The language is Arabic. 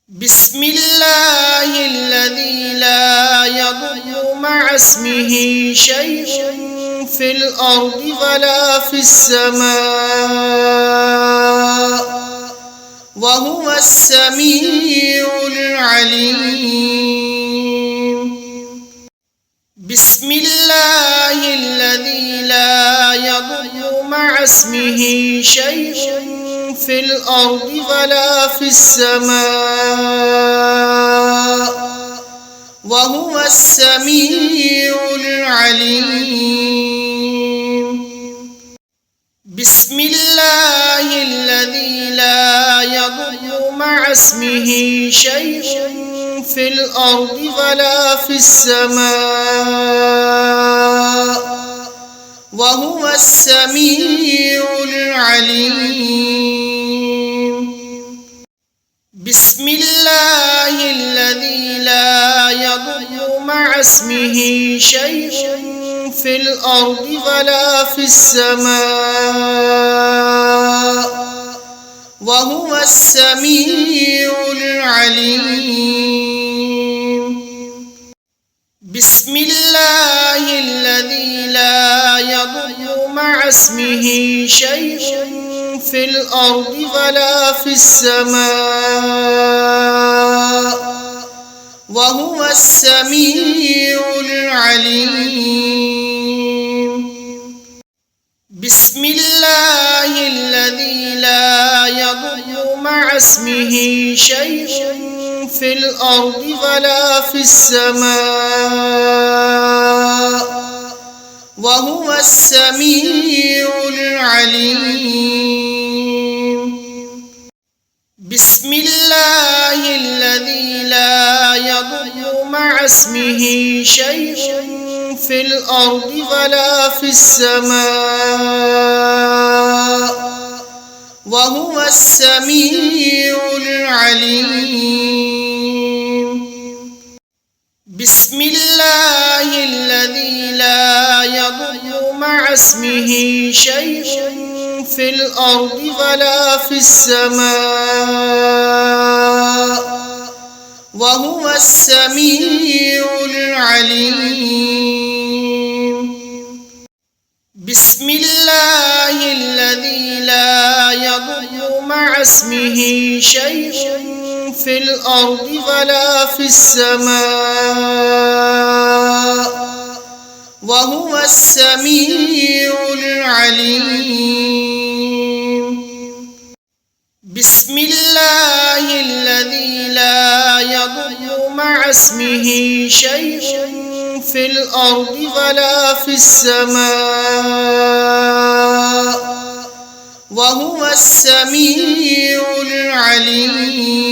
بسم الله الذي لا يضر مع اسمه شيء في الأرض ولا في السماء وهو السميع العليم. بسم الله الذي لا يضر مع اسمه شيء في الأرض ولا في السماء وهو السميع العليم. بسم الله الذي لا يضر مع اسمه شيء في الأرض ولا في السماء وهو السميع العليم. بسم الله الذي لا يضر مع اسمه شيء في الأرض ولا في السماء وهو السميع العليم. بسم الله الذي لا يضر مع اسمه شيء في الأرض ولا في السماء وهو السميع العليم. بسم الله الذي لا يضر مع اسمه شيء في الأرض ولا في السماء وهو السميع العليم. بسم الله الذي لا يضر مع اسمه شيء في الأرض ولا في السماء وهو السميع العليم. بسم الله الذي لا يضر مع اسمه شيء في الأرض ولا في السماء وهو السميع العليم. بسم الله الذي لا يضر مع اسمه شيء في الأرض ولا في السماء وهو السميع العليم. بسم الله الذي لا يضر مع اسمه شيء في الأرض ولا في السماء وهو السميع العليم.